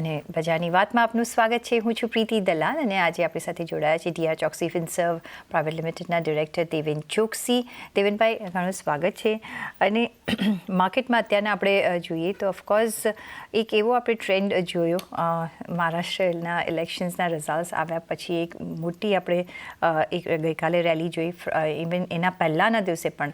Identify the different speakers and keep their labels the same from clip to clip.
Speaker 1: અને બજારની વાતમાં આપનું સ્વાગત છે. હું છું પ્રીતિ દલાલ અને આજે આપણી સાથે જોડાયા છે ડીઆર ચોકસી ફિનસર્વ પ્રાઇવેટ લિમિટેડના ડિરેક્ટર દેવેન ચોકસી. દેવેનભાઈ, ઘણું સ્વાગત છે. અને માર્કેટમાં અત્યારના આપણે જોઈએ તો ઓફકોર્સ એક એવો આપણે ટ્રેન્ડ જોયો, મહારાષ્ટ્રના ઇલેક્શન્સના રિઝલ્ટ્સ આવ્યા પછી એક મોટી આપણે એક ગઈકાલે રેલી જોઈ, ઇવન એના પહેલાંના દિવસે પણ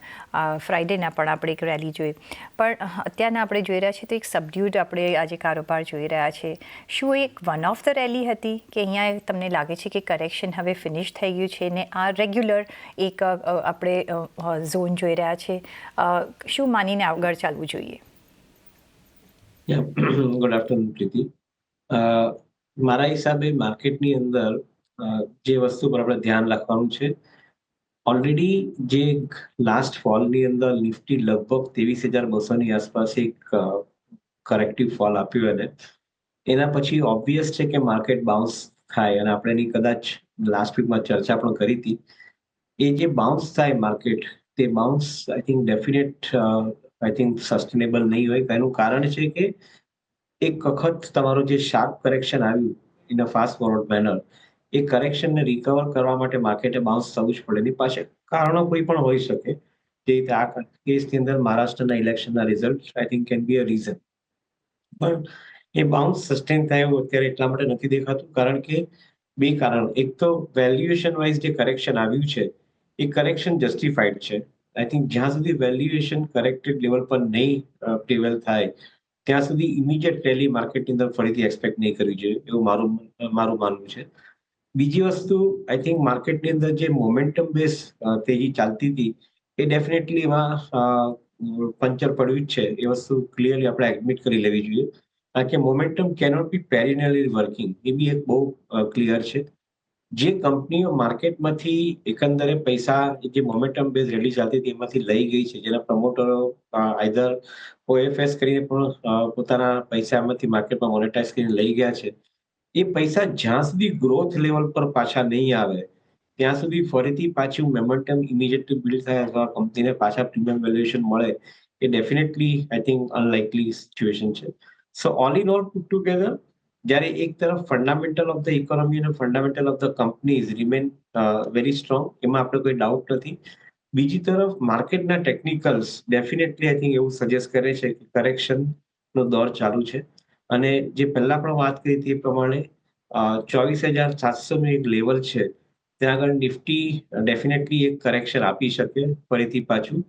Speaker 1: ફ્રાઇડેના પણ આપણે એક રેલી જોઈ. પણ અત્યારના આપણે જોઈ રહ્યા છીએ તો એક સબડ્યુડ આપણે આજે કારોબાર જોઈ રહ્યા છે. શું એક વન ઓફ ધ રેલી હતી કે અહીંયા તમને લાગે છે કે કરેક્શન હવે ફિનિશ થઈ ગયું છે ને આ રેગ્યુલર એક આપણે ઝોન જોઈ રહ્યા છે? શું માનીને આગળ ચાલવું જોઈએ?
Speaker 2: ગુડ આફ્ટરનૂન પ્રીતિ. મારા હિસાબે માર્કેટની અંદર જે વસ્તુ પર આપણે ધ્યાન રાખવાનું છે, ઓલરેડી જે લાસ્ટ ફોલની અંદર નિફ્ટી લગભગ 23,200ની આસપાસ એક કરેક્ટિવ ફોલ આપ્યું અને એના પછી ઓબ્વિયસ છે કે માર્કેટ બાઉન્સ થાય અને આપણે એની કદાચ લાસ્ટ વીકમાં ચર્ચા પણ કરી હતી. એ જે બાઉન્સ થાય માર્કેટ, તે bounce I think definite sustainable નહીં હોય. એનું કારણ છે કે એક વખત તમારું જે શાર્પ કરેક્શન આવ્યું in a fast forward manner, એ કરેક્શનને રિકવર કરવા માટે માર્કેટે બાઉન્સ થવું જ પડે. એની પાછળ કારણો કોઈ પણ હોઈ શકે. જે રીતે આ કેસની અંદર મહારાષ્ટ્રના ઇલેક્શનના result I think can be a reason. પણ એ બાઉન્સ સસ્ટેન થાય એવું અત્યારે એટલા માટે નથી દેખાતું, કારણ કે બે કારણ. એક તો વેલ્યુએશન વાઇઝ જે કરેક્શન આવ્યું છે, એ કરેક્શન જસ્ટિફાઈડ છે. આઈ થિંક જ્યાં સુધી વેલ્યુએશન કરેક્ટેડ લેવલ પર નહીં પ્રિવેલ થાય ત્યાં સુધી ઇમિડિયેટ રેલી માર્કેટની અંદર ફરીથી એક્સપેક્ટ નહીં કરવી જોઈએ, એવું મારું માનવું છે. બીજી વસ્તુ, આઈ થિંક માર્કેટની અંદર જે મોમેન્ટમ બેઝ તેજી ચાલતી હતી એ ડેફિનેટલી એમાં પંચર પડ્યું જ છે. એ વસ્તુ ક્લિયરલી આપણે એડમિટ કરી લેવી જોઈએ, કારણ કે મોમેન્ટમ કેનોટ બી પેરિનલી વર્કિંગ. એ બી એક બહુ ક્લિયર છે. જે કંપનીઓ માર્કેટમાંથી એકંદરે પૈસા જે મોમેન્ટમ બેઝ રેલી ચાલતી હતી એમાંથી લઈ ગઈ છે, જેના પ્રમોટરો આઈધર ઓએફએસ કરીને પણ પોતાના પૈસા એમાંથી માર્કેટમાં મોનેટાઇઝ કરીને લઈ ગયા છે, એ પૈસા જ્યાં સુધી ગ્રોથ લેવલ પર પાછા નહીં આવે ત્યાં સુધી ફરીથી પાછું મોમેન્ટમ ઇમિડિયેટલી બિલ્ડ થાય અથવા કંપનીને પાછા પ્રીમિયમ વેલ્યુએશન મળે, એ ડેફિનેટલી આઈ થિંક અનલાઇકલી સિચ્યુએશન છે. સો all in all put together, જ્યારે એક તરફ ફંડામેન્ટલ ઓફ ધ ઇકોનોમી અને fundamental of the companies remain very strong, એમાં આપણે કોઈ ડાઉટ નથી. બીજી તરફ માર્કેટના ટેકનિકલ્સ ડેફિનેટલી આઈ થિંક એવું સજેસ્ટ કરે છે કે કરેક્શનનો દોર ચાલુ છે. અને જે પહેલા પણ વાત કરી હતી એ પ્રમાણે 24,700નું એક લેવલ છે, ત્યાં આગળ નિફ્ટી ડેફિનેટલી એક કરેક્શન આપી શકે ફરીથી પાછું.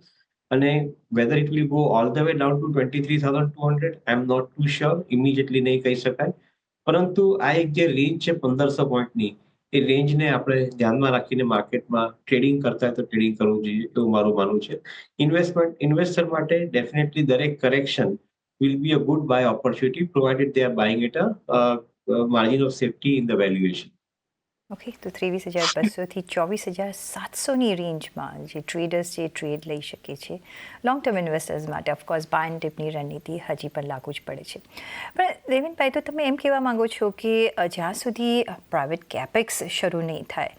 Speaker 2: અને whether it will go all the way down to 23,200, I am not too sure. Immediately નહીં કહી શકાય, પરંતુ આ એક જે રેન્જ છે 1,500 પોઈન્ટની, એ રેન્જને આપણે ધ્યાનમાં રાખીને માર્કેટમાં ટ્રેડિંગ કરતા હોય તો ટ્રેડિંગ કરવું જોઈએ, એવું મારું માનવું છે. ઇન્વેસ્ટર માટે ડેફિનેટલી દરેક correction will be a good buy opportunity provided they are buying at a margin of safety in the valuation.
Speaker 1: Okay, તો 23,200થી 24,700ની રેન્જમાં જે ટ્રેડર્સ જે ટ્રેડ લઈ શકે છે, લોંગ ટર્મ ઇન્વેસ્ટર્સ માટે ઓફકોર્સ બાય એન્ડ ડિપની રણનીતિ હજી પણ લાગુ જ પડે છે. પણ દેવેનભાઈ, તો તમે એમ કહેવા માગો છો કે જ્યાં સુધી પ્રાઇવેટ કેપેક્સ શરૂ નહીં થાય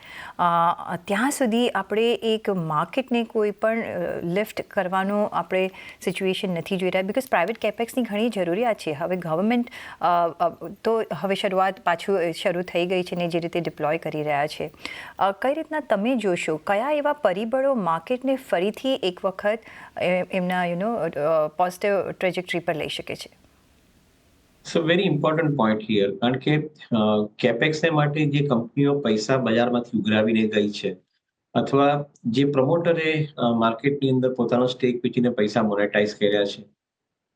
Speaker 1: ત્યાં સુધી આપણે એક માર્કેટને કોઈ પણ લિફ્ટ કરવાનો આપણે સિચ્યુએશન નથી જોઈ રહ્યા, બિકોઝ પ્રાઇવેટ કેપેક્સની ઘણી જરૂરિયાત છે. હવે ગવર્મેન્ટ તો હવે પાછું શરૂ થઈ ગઈ છે ને જે રીતે ડિપ્લોય કરી રહ્યા છે. કઈ રીતના તમે જોશો, કયા એવા પરિબળો માર્કેટને ફરીથી એક વખત એમના પોઝિટિવ ટ્રેજેક્ટરી પર લઈ શકે છે?
Speaker 2: સો વેરી ઇમ્પોર્ટન્ટ પોઈન્ટ હિયર, કારણ કે કેપેક્સને માટે જે કંપનીઓ પૈસા બજારમાંથી ઉઘરાવીને ગઈ છે અથવા જે પ્રમોટરે માર્કેટની અંદર પોતાનો સ્ટેક વેચીને પૈસા મોનેટાઇઝ કર્યા છે,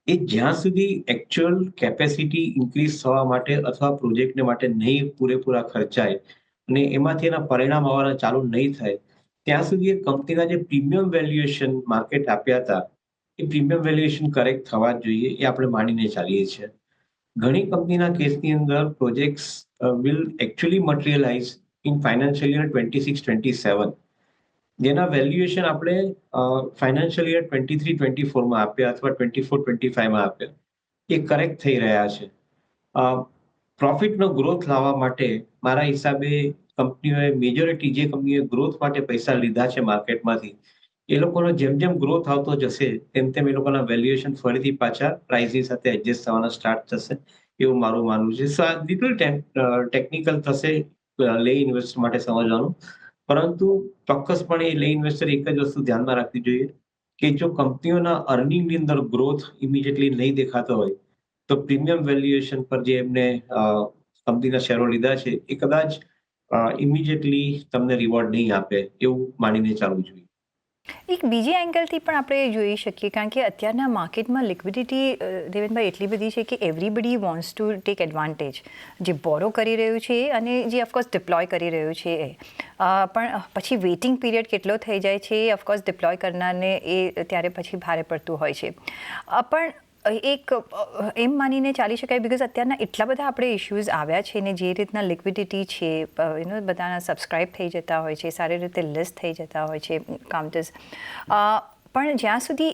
Speaker 2: એ જ્યાં સુધી એકચ્યુઅલ કેપેસિટી ઇન્ક્રીઝ થવા માટે અથવા પ્રોજેક્ટને માટે નહીં પૂરેપૂરા ખર્ચાય અને એમાંથી એના પરિણામ આવવાના ચાલુ નહીં થાય ત્યાં સુધી એ કંપનીના જે પ્રીમિયમ વેલ્યુએશન માર્કેટ આપ્યા હતા, એ પ્રીમિયમ વેલ્યુએશન કરેક્ટ થવા જ જોઈએ, એ આપણે માનીને ચાલીએ છીએ. ઘણી કંપનીના કેસની અંદર projects will actually materialize in financial year 26-27, જેના વેલ્યુએશન આપણે ફાઇનાન્શિયલ યર 23-24માં આપ્યા અથવા 24-25માં આપ્યા, એ કરેક્ટ થઈ રહ્યા છે. પ્રોફિટનો ગ્રોથ લાવવા માટે મારા હિસાબે કંપનીઓએ મેજોરિટી જે કંપનીઓએ ગ્રોથ માટે પૈસા લીધા છે માર્કેટમાંથી, એ લોકોનો જેમ જેમ ગ્રોથ આવતો જશે તેમ તેમ એ લોકોના વેલ્યુએશન ફરીથી પાછા પ્રાઇસની સાથે એડજસ્ટ થવાના સ્ટાર્ટ થશે. એવું મારું માનવું છે. સો આ લિટલ ટેકનિકલ થશે લે ઇન્વેસ્ટર માટે સમજવાનું. પરંતુ ચોક્કસપણે લે ઇન્વેસ્ટર એક જ વસ્તુ ધ્યાનમાં રાખવી જોઈએ કે જો કંપનીઓના અર્નિંગની અંદર ગ્રોથ ઇમિડિયેટલી નહીં દેખાતો હોય, તો પ્રીમિયમ વેલ્યુએશન પર જે એમને કંપનીના શેરો લીધા છે, એ કદાચ ઇમિડિયેટલી તમને રિવોર્ડ નહીં આપે એવું માનીને ચાલવું જોઈએ.
Speaker 1: એક બીજી એંગલથી પણ આપણે જોઈ શકીએ, કારણ કે અત્યારના માર્કેટમાં લિક્વિડિટી દેવેનભાઈ એટલી બધી છે કે everybody wants to take advantage. જે બોરો કરી રહ્યું છે અને જે ઓફકોર્સ ડિપ્લોય કરી રહ્યું છે એ પણ પછી વેઇટિંગ પીરિયડ કેટલો થઈ જાય છે એ ઓફકોર્સ ડિપ્લોય કરનારને એ ત્યારે પછી ભારે પડતું હોય છે. પણ એક એમ માનીને ચાલી શકાય, બિકોઝ અત્યારના એટલા બધા આપણે ઇશ્યુઝ આવ્યા છે ને જે રીતના લિક્વિડિટી છે, બધાના સબસ્ક્રાઇબ થઈ જતા હોય છે, સારી રીતે લિસ્ટ થઈ જતા હોય છે કાઉન્ટર્સ, પણ જ્યાં સુધી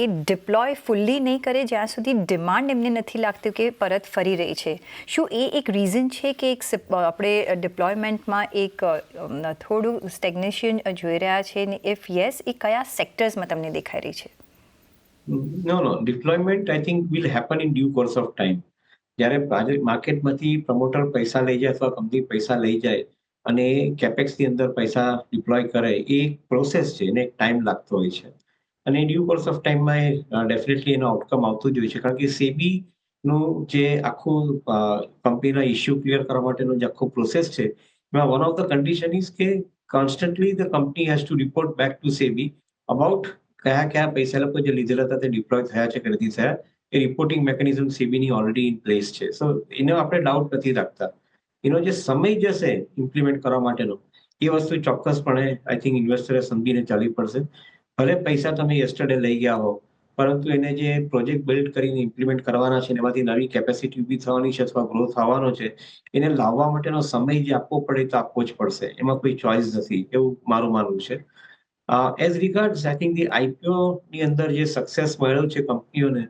Speaker 1: એ ડિપ્લોય ફુલ્લી નહીં કરે, જ્યાં સુધી ડિમાન્ડ એમને નથી લાગતું કે પરત ફરી રહી છે, શું એ એક રીઝન છે કે એક આપણે ડિપ્લોયમેન્ટમાં એક થોડું સ્ટેગ્નેશન જોઈ રહ્યા છે ને ઇફ યસ, એ કયા સેક્ટર્સમાં તમને દેખાઈ રહી છે?
Speaker 2: No, deployment I think will happen in due course of time. જ્યારે માર્કેટમાંથી પ્રમોટર પૈસા લઈ જાય અથવા કંપની પૈસા લઈ જાય અને કેપેક્સની અંદર પૈસા ડિપ્લોય કરે, એ એક પ્રોસેસ છે, એને એક ટાઈમ લાગતો હોય છે. અને ડ્યુ કોર્સ ઓફ ટાઈમમાં એ ડેફિનેટલી એનો આઉટકમ આવતું જ હોય છે. કારણ કે સેબી નું જે આખું કંપનીના ઇશ્યુ ક્લિયર કરવા માટેનો જે આખો પ્રોસેસ છે, એમાં one of the condition is કે constantly the company has to report back to SEBI about કયા પૈસા લોકો જે લીધેલા હતા તે ડિપ્લોય થયા છે કે નથી થયા. એ રિપોર્ટિંગ મેકેનિઝમ સેબીની ઓલરેડી ઇન પ્લેસ છે. સો એનો આપણે ડાઉટ નથી રાખતા. એનો જે સમય જશે ઇમ્પ્લિમેન્ટ કરવા માટેનો, એ વસ્તુ ચોક્કસપણે આઈ થિંક ઇન્વેસ્ટરે સમજીને ચાલવી પડશે. ભલે પૈસા તમે યસ્ટરડે લઈ ગયા હો, પરંતુ એને જે પ્રોજેક્ટ બિલ્ડ કરીને ઇમ્પ્લિમેન્ટ કરવાના છે, એમાંથી નવી કેપેસિટી ઊભી થવાની છે અથવા ગ્રોથ આવવાનો છે, એને લાવવા માટેનો સમય જે આપવો પડે તો આપવો જ પડશે. એમાં કોઈ ચોઇસ નથી, એવું મારું માનવું છે. As regards I think the IPO ની અંદર જે સક્સેસ મળ્યો છે કંપનીઓને,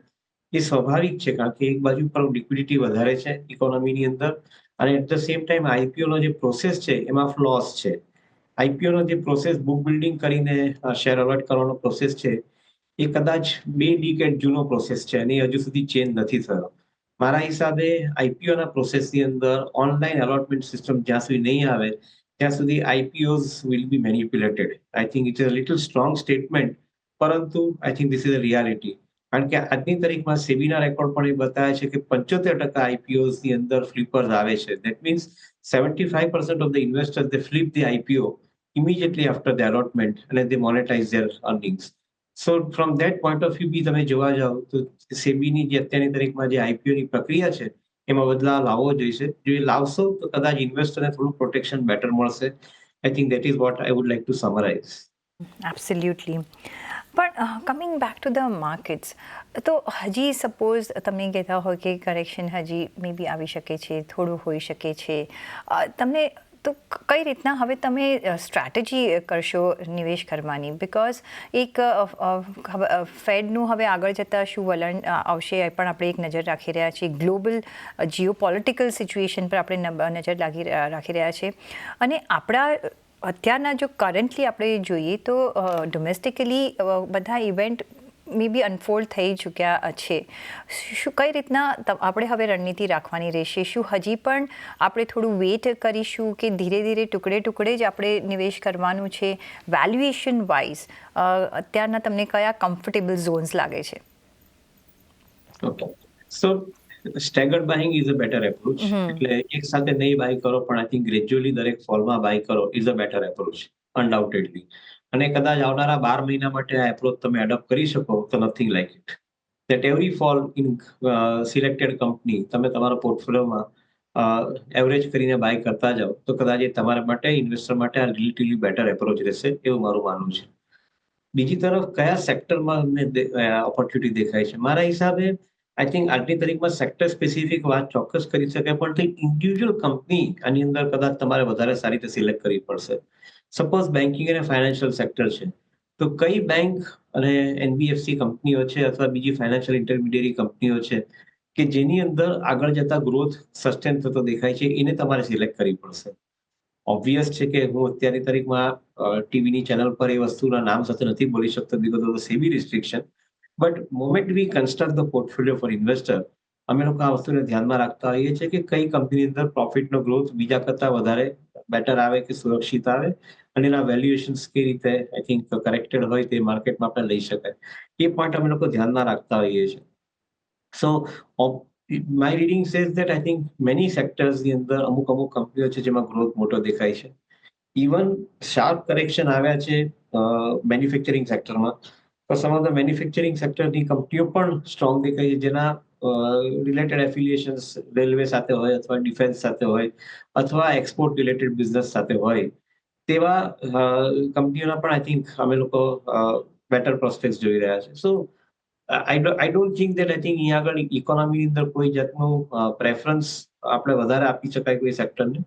Speaker 2: એ સ્વાભાવિક છે. કારણ કે એક બાજુ પર લિક્વિડિટી વધારે છે ઇકોનોમીની અંદર, અને at the same time IPO નો જે પ્રોસેસ છે એમાં ફ્લોસ છે. આઈપીઓ નો જે પ્રોસેસ બુક બિલ્ડિંગ કરીને શેર અલોટ કરવાનો પ્રોસેસ છે, એ કદાચ 2 ડિકેડ જૂનો પ્રોસેસ છે અને એ હજુ સુધી ચેન્જ નથી થયો. મારા હિસાબે આઈપીઓ ના પ્રોસેસની અંદર ઓનલાઈન અલોટમેન્ટ સિસ્ટમ જ્યાં સુધી નહીં આવે, ત્યાં સુધી IPOs will be manipulated. I think it is a little strong statement, પરંતુ I think this is a reality. કારણ કે આજની તારીખમાં સેબીના રેકોર્ડ પણ એ બતાવે છે કે 75% આઈપીઓઝ ની અંદર ફ્લિપર્સ આવે છે. That means 75% of the investors they flip the IPO immediately after the allotment and they monetize their earnings. So from that point of view બી તમે જોવા જાઓ તો સેબીની જે અત્યારની તારીખમાં જે આઈપીઓની પ્રક્રિયા છે, એમાં બદલાવ લાવવો જોઈશે. જો એ લાવશો તો કદાચ ઇન્વેસ્ટરને થોડું પ્રોટેક્શન બેટર મળશે. I think that is what I would like to summarize.
Speaker 1: Absolutely. પણ coming back to the markets, તો હજી સપોઝ તમે કહેતા હોય કે કરેક્શન હજી મે બી આવી શકે છે, થોડું હોઈ શકે છે, તમને તો કઈ રીતના હવે તમે સ્ટ્રેટેજી કરશો નિવેશ કરવાની? બિકોઝ એક ફેડનું હવે આગળ જતાં શું વલણ આવશે એ પણ આપણે એક નજર રાખી રહ્યા છીએ. ગ્લોબલ જીઓ પોલિટિકલ સિચ્યુએશન પર આપણે નજર રાખી રહ્યા છીએ. અને આપણા અત્યારના જો કરન્ટલી આપણે જોઈએ તો ડોમેસ્ટિકલી બધા ઇવેન્ટ મે બી અનફોલ્ડ થઈ ચૂક્યા છે. શું કઈ રીતના આપણે હવે રણનીતિ રાખવાની રહેશે? શું હજી પણ આપણે થોડું વેઇટ કરીશું કે ધીરે ધીરે ટુકડે જ આપણે નિવેશ કરવાનું છે? વેલ્યુએશન વાઇઝ અત્યારના તમને કયા કમ્ફર્ટેબલ ઝોન્સ લાગે છે?
Speaker 2: Okay, so staggered buying is a better approach. એટલે એક સાથે નહીં બાય કરો, પણ આઈ થિંક ગ્રેજ્યુઅલી દરેક ફોલમાં બાય કરો ઇઝ અ બેટર એપ્રોચ, અનડાઉટેડલી. અને કદાચ આવનારા 12 મહિના માટે આ એપ્રોચ તમે એડોપ્ટ કરી શકો તો nothing like it. that every fall in selected company તમે તમારા પોર્ટફોલિયોમાં એવરેજ કરીને બાય કરતા જાઓ તો કદાચ એ તમારા માટે, ઇન્વેસ્ટર માટે આ રિલેટિવલી બેટર એપ્રોચ રહેશે, એવું મારું માનવું છે. બીજી તરફ કયા સેક્ટરમાં અમને ઓપોર્ચ્યુનિટી દેખાય છે? મારા હિસાબે આઈ થિંક આજની તારીખમાં સેક્ટર સ્પેસિફિક વાત ચોક્કસ કરી શકાય, પણ ઇન્ડિવિજ્યુઅલ કંપની આની અંદર કદાચ તમારે વધારે સારી રીતે સિલેક્ટ કરવી પડશે. સપોઝ બેન્કિંગ અને ફાઇનાન્શિયલ સેક્ટર છે, તો કઈ બેંક અને એનબીએફસી કંપનીઓ છે અથવા બીજી ફાઇનાન્શિયલ ઇન્ટરમીડિયેરી કંપનીઓ છે કે જેની અંદર આગળ જતા ગ્રોથ સસ્ટેન થતો દેખાય છે, એને તમારે સિલેક્ટ કરવી પડશે. ઓબ્વિયસ છે કે હું અત્યારની તારીખમાં ટીવીની ચેનલ પર એ વસ્તુના નામ સાથે નથી બોલી શકતો because of the SEBI restriction. But moment we construct the portfolio for investor, અમે લોકો આ વસ્તુને ધ્યાનમાં રાખતા હોઈએ છીએ કે કઈ કંપનીની અંદર પ્રોફિટનો ગ્રોથ બીજા કરતા વધારે બેટર આવે કે સુરક્ષિત આવે અને એના વેલ્યુએશન્સ કઈ રીતે આઈ થિંક કરેક્ટેડ હોય તે માર્કેટમાં આપણે લઈ શકાય. એ પોઈન્ટ અમે લોકો ધ્યાનમાં રાખતા હોઈએ છીએ. So my reading says that I think many સેક્ટર્સની અંદર અમુક કંપનીઓ છે જેમાં ગ્રોથ મોટો દેખાય છે. ઇવન શાર્પ કરેક્શન આવ્યા છે મેન્યુફેક્ચરિંગ સેક્ટરમાં, તો સમ ઓફ ધ મેન્યુફેક્ચરિંગ સેક્ટરની કંપનીઓ પણ સ્ટ્રોંગ દેખાય છે જેના રિલેટેડ એફિલિએશન્સ રેલવે સાથે હોય અથવા ડિફેન્સ સાથે હોય અથવા એક્સપોર્ટ રિલેટેડ બિઝનેસ સાથે હોય તેવા કંપનીઓના પણ આઈ થિંક અમે લોકો બેટર પ્રોસ્પેક્ટ જોઈ રહ્યા છે. So I don't think that I think અહીંયા આગળ ઇકોનોમીની અંદર કોઈ જાતનું પ્રેફરન્સ આપણે વધારે આપી શકાય કોઈ સેક્ટરને.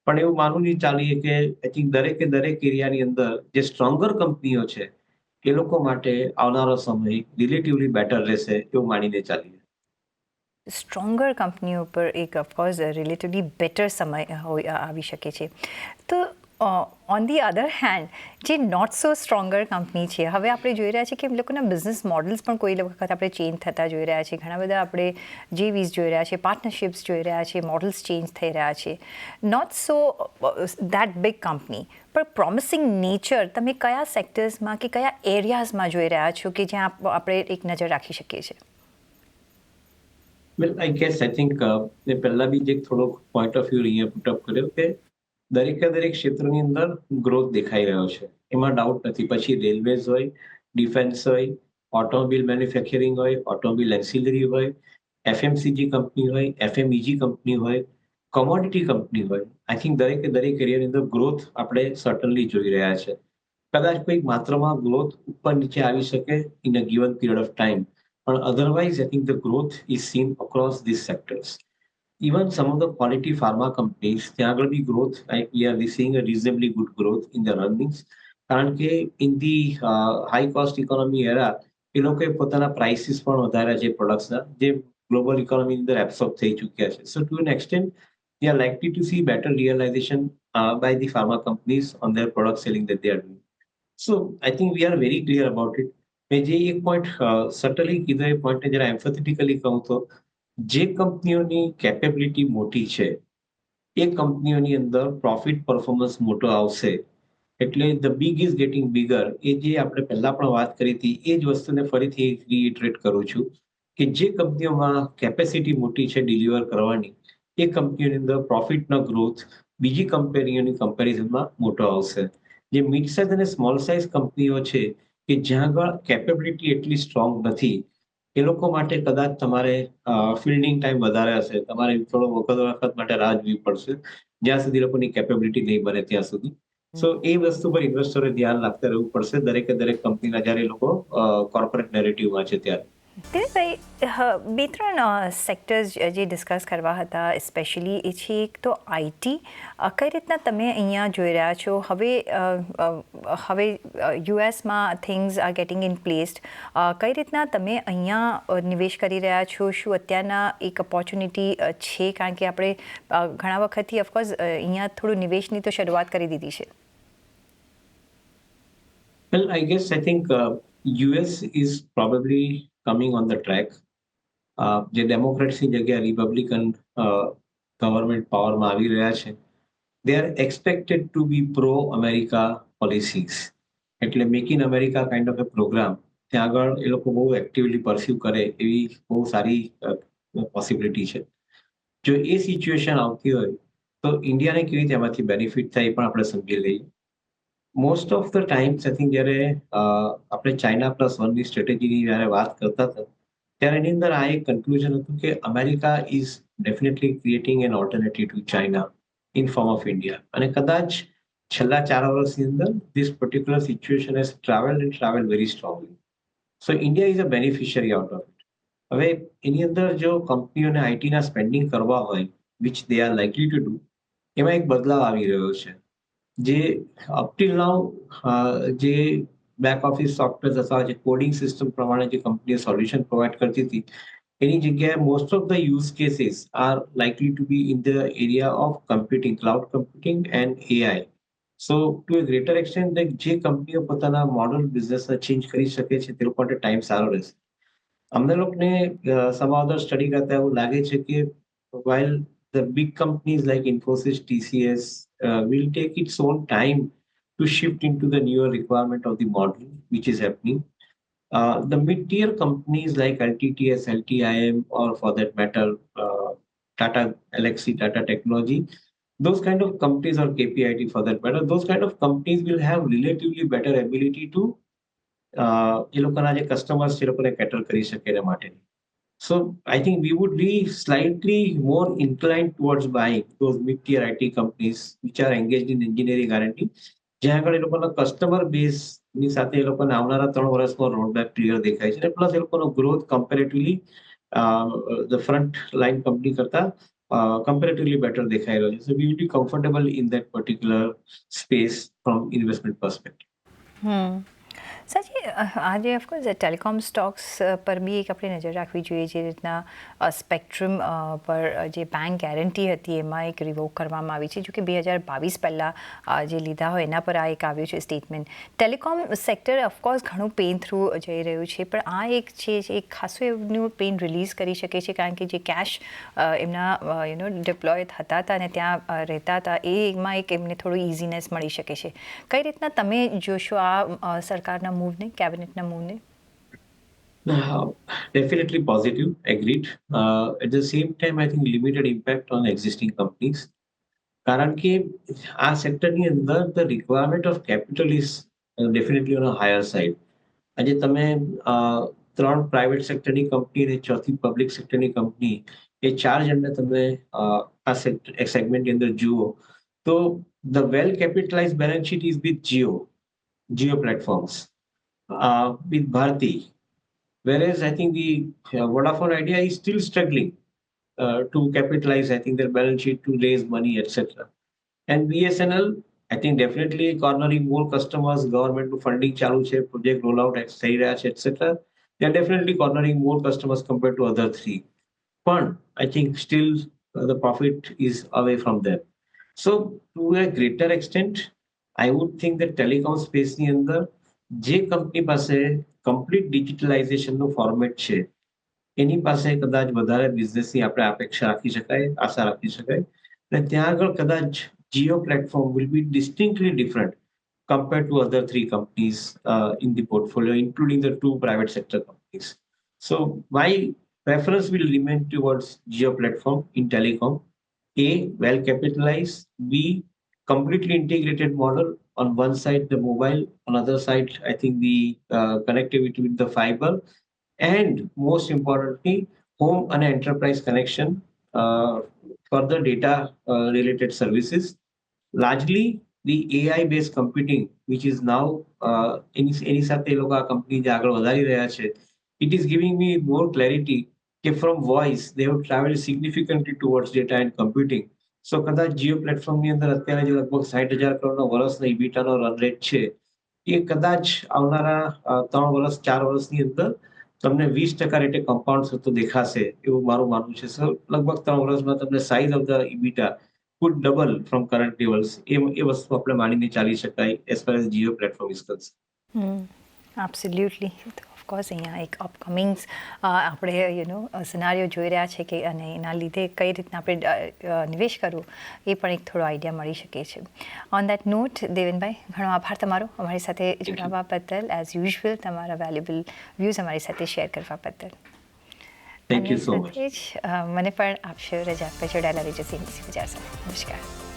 Speaker 2: પણ એવું માનવું નહીં ચાલીએ કે આઈ થિંક દરેક એરિયાની અંદર જે સ્ટ્રોંગર કંપનીઓ છે એ લોકો માટે આવનારો સમય રિલેટિવલી બેટર રહેશે એવું માનીને ચાલીએ.
Speaker 1: સ્ટ્રોંગર કંપનીઓ પર એક ઓફકોર્સ રિલેટિવલી બેટર સમય આવી શકે છે. તો ઓન ધી અધર હેન્ડ જે નોટ સો સ્ટ્રોંગર કંપની છે, હવે આપણે જોઈ રહ્યા છીએ કે એમ લોકોના બિઝનેસ મોડલ્સ પણ કોઈ વખત આપણે ચેન્જ થતા જોઈ રહ્યા છીએ. ઘણા બધા આપણે જેવીઝ જોઈ રહ્યા છીએ, પાર્ટનરશિપ્સ જોઈ રહ્યા છીએ, મોડલ્સ ચેન્જ થઈ રહ્યા છે. Not so that big company પણ પ્રોમિસિંગ નેચર તમે કયા સેક્ટર્સમાં કે કયા એરિયાઝમાં જોઈ રહ્યા છો કે જ્યાં આપણે એક નજર રાખી શકીએ છીએ?
Speaker 2: વેલ આઈ ગેસ આઈ થિંક મેં પહેલા બી જે થોડોક પોઈન્ટ ઓફ વ્યૂ અહીંયા પુટઅપ કર્યો કે દરેક ક્ષેત્રની અંદર ગ્રોથ દેખાઈ રહ્યો છે, એમાં ડાઉટ નથી. પછી રેલવેઝ હોય, ડિફેન્સ હોય, ઓટોમોબાઈલ મેન્યુફેક્ચરિંગ હોય, ઓટોમોબાઈલ એન્સિલરી હોય, એફએમસીજી કંપની હોય, એફએમઈજી કંપની હોય, કોમોડિટી કંપની હોય, આઈ થિંક દરેક એરિયાની અંદર ગ્રોથ આપણે સર્ટનલી જોઈ રહ્યા છે. કદાચ કોઈ માત્રામાં ગ્રોથ ઉપર નીચે આવી શકે in a given period of time, પણ otherwise I think the growth is seen across this sectors. Even some of the quality pharma companies, ત્યાં આગળ બી growth, like we are seeing a reasonably good growth in their earnings. કારણ કે in the high cost economy era, એ લોકોએ પોતાના prices પણ વધાર્યા છે productsના, જે global economy ની અંદર absorb થઈ ચૂક્યા છે. So to an extent, we are likely to see better realization by the pharma companies on their product selling that they are doing. So I think we are very clear about it. મેં જે એક point સટલી કીધો એ પોઈન્ટને જરા એમ્ફેથેટિકલી કહું તો જે કંપનીઓની કેપેબિલિટી મોટી છે એ કંપનીઓની અંદર પ્રોફિટ પરફોર્મન્સ મોટો આવશે. એટલે the big is getting bigger, એ જે આપણે પહેલા પણ વાત કરી હતી એ જ વસ્તુને ફરીથી રીઇટરેટ કરું છું કે જે કંપનીઓમાં કેપેસિટી મોટી છે ડિલિવર કરવાની, એ કંપનીઓની અંદર પ્રોફિટનો ગ્રોથ બીજી કંપનીઓની કમ્પેરિઝનમાં મોટો આવશે. જે મિડ સાઇઝ અને સ્મોલ સાઇઝ કંપનીઓ છે કે જ્યાં આગળ કેપેબિલિટી એટલી સ્ટ્રોંગ નથી, એ લોકો માટે કદાચ તમારે ફિલ્ડિંગ ટાઈમ વધારે હશે, તમારે થોડો વખત માટે રાહ જોવી પડશે જ્યાં સુધી લોકોની કેપેબિલિટી નહીં બને ત્યાં સુધી. સો એ વસ્તુ પર ઇન્વેસ્ટરે ધ્યાન રાખતા રહેવું પડશે દરેક કંપનીના જ્યારે એ લોકો કોર્પોરેટ નેરેટિવમાં છે ત્યારે.
Speaker 1: દિલીપભાઈ, બે ત્રણ સેક્ટર્સ જે ડિસ્કસ કરવા હતા સ્પેશિયલી એ છે એક તો આઈટી. કઈ રીતના તમે અહીંયા જોઈ રહ્યા છો? હવે યુએસમાં things are getting in placed. કઈ રીતના તમે અહીંયા નિવેશ કરી રહ્યા છો? શું અત્યારના એક ઓપોર્ચ્યુનિટી છે? કારણ કે આપણે ઘણા વખતથી ઓફકોર્સ અહીંયા થોડું નિવેશની તો શરૂઆત કરી દીધી છે.
Speaker 2: Well, I guess I think US is probably coming on the track. જે ડેમોક્રેટ્સની જગ્યાએ રિપબ્લિકન ગવર્મેન્ટ પાવરમાં આવી રહ્યા છે, they are expected to be pro America policies. એટલે make in America kind of a program ત્યાં આગળ એ લોકો બહુ એક્ટિવલી પરસ્યુ કરે એવી બહુ સારી પોસિબિલિટી છે. જો એ સિચ્યુએશન આવતી હોય તો ઇન્ડિયાને કેવી રીતે એમાંથી બેનિફિટ થાય એ પણ આપણે સમજી લઈએ. Most of the times I think જ્યારે આપણે ચાઇના પ્લસ વનની સ્ટ્રેટેજીની જ્યારે વાત કરતા હતા ત્યારે એની અંદર આ એક કન્ક્લુઝન હતું કે America is definitely creating an alternative to China in form of India. અને કદાચ છેલ્લા 4 વર્ષની અંદર this particular situation has travel very strongly. So India is a beneficiary out of it. હવે એની અંદર જો કંપનીઓને આઈટીના સ્પેન્ડિંગ કરવા હોય which they are likely to do, એમાં એક બદલાવ આવી રહ્યો છે. જે અપ ટિલ નાઉ જે બેક ઓફિસ સોફ્ટવેર અથવા જે કોડિંગ સિસ્ટમ પ્રમાણે જે કંપનીઓ સોલ્યુશન પ્રોવાઈડ કરતી હતી, એની જગ્યાએ most of the use cases are likely to be in the area of computing, cloud computing and AI. So to a greater extent જે કંપનીઓ પોતાના મોડલ બિઝનેસને ચેન્જ કરી શકે છે તે લોકો માટે ટાઈમ સારો રહેશે. અમને લોકોને some other સ્ટડી કરતા એવું લાગે છે કે while the big companies like Infosys, TCS will take its own time to shift into the newer requirement of the model which is happening. The mid-tier companies like LTTS, LTIM, or for that matter, Tata Elxsi, Tata Technology, those kind of companies, or KPIT for that matter, those kind of companies will have relatively better ability to એ લોકોના જે customers છે એ લોકોને cater કરી શકે એના માટેની. So I think we would be slightly more inclined towards buying those mid-tier IT companies which are engaged in engineering R&D, જ્યાં આગળ એ લોકોના કસ્ટમર બેઝ ની સાથે એ લોકોને આવનારા 3 વર્ષનો રોડમેપ ક્લિયર દેખાય છે, પ્લસ એ લોકોનો growth comparatively the front line company કરતા comparatively better દેખાઈ રહ્યો છે. So we will be comfortable in that particular space from investment perspective.
Speaker 1: સાચી આજે ઓફકોર્સ ટેલિકોમ સ્ટોક્સ પર બી એક આપણે નજર રાખવી જોઈએ. જે રીતના સ્પેક્ટ્રમ પર જે બેંક ગેરંટી હતી એમાં એક રિવોક કરવામાં આવી છે, જો કે 2022 પહેલાં જે લીધા હોય એના પર આ એક આવ્યું છે સ્ટેટમેન્ટ. ટેલિકોમ સેક્ટર ઓફકોર્સ ઘણું પેન થ્રુ જઈ રહ્યું છે, પણ આ એક છે એક ખાસું એમનું પેન રિલીઝ કરી શકે છે, કારણ કે જે કેશ એમના ડિપ્લોય થતા હતા અને ત્યાં રહેતા હતા એમાં એક એમને થોડું ઇઝીનેસ મળી શકે છે. કઈ રીતના તમે જોશો આ સરકારના મૂવને, કેબિનેટના મૂવને?
Speaker 2: Definitely positive, agreed. At the same time, I think limited impact on existing companies. કારણ કે આ સેક્ટરની અંદર the requirement of capital is definitely on a higher side. આજે તમે 3 પ્રાઇવેટ સેક્ટરની કંપની અને 4થી પબ્લિક સેક્ટરની કંપની, એ 4 જણને તમે આ સેગમેન્ટની અંદર જુઓ તો the well capitalized balance sheet is with Jio platforms, with Bharti. Whereas I think the Vodafone Idea is still struggling to capitalize, I think, their balance sheet to raise money, etc. And BSNL, I think definitely cornering more customers, government funding chalu છે, project rollout થઈ રહ્યા છે, etc. They are definitely cornering more customers compared to other three. But I think still the profit is away from them. So to a greater extent, I would think that telecom space ની અંદર જે company પાસે complete ડિજિટલાઇઝેશનનું format છે એની પાસે કદાચ વધારે બિઝનેસની આપણે અપેક્ષા રાખી શકાય, આશા રાખી શકાય. અને ત્યાં આગળ કદાચ Jio platform will be distinctly different compared to other 3 companies in the portfolio, including the 2 private sector companies. So my preference will remain towards Jio platform in telecom. A, well capitalized. B, completely integrated model. On one side, the mobile, on other side, I think the connectivity with the fiber, and most importantly, home and enterprise connection for the data related services. Largely, the AI-based computing, which is now એની સાથે એ લોકો આ company જે આગળ વધારી રહ્યા છે, it is giving me more clarity કે from voice they have traveled significantly towards data and computing. So કદાચ જીઓ પ્લેટફોર્મની અંદર અત્યારે જે લગભગ 60,000 કરોડનો વર્ષનો ઇબીટાનો રન રેટ છે, એ કદાચ આવનારા 3 વર્ષ 4 વર્ષની અંદર તમને 20% રેટે કમ્પાઉન્ડ થતો દેખાશે એવું મારું માનવું છે. સર લગભગ 3 વર્ષમાં તમને size of the EBITDA could double from current levels. એ વસ્તુ આપણે માનીને ચાલી શકાય as far as Jio platform is concerned.
Speaker 1: Absolutely. Of course અહીંયા એક અપકમિંગ્સ આપણે સિનારીઓ જોઈ રહ્યા છે કે અને એના લીધે કઈ રીતના આપણે નિવેશ કરવું એ પણ એક થોડો આઈડિયા મળી શકે છે. ઓન દેટ નોટ, દેવેનભાઈ, ઘણો આભાર તમારો અમારી સાથે જોડાવા બદલ. એઝ યુઝ્યુઅલ તમારા વેલ્યુબલ વ્યૂઝ અમારી સાથે શેર કરવા બદલ.
Speaker 2: Thank you so much.
Speaker 1: મને પણ આપશો રજા. આપણે જોડાયેલા રહેજો CNBC બજાર સાથે. નમસ્કાર.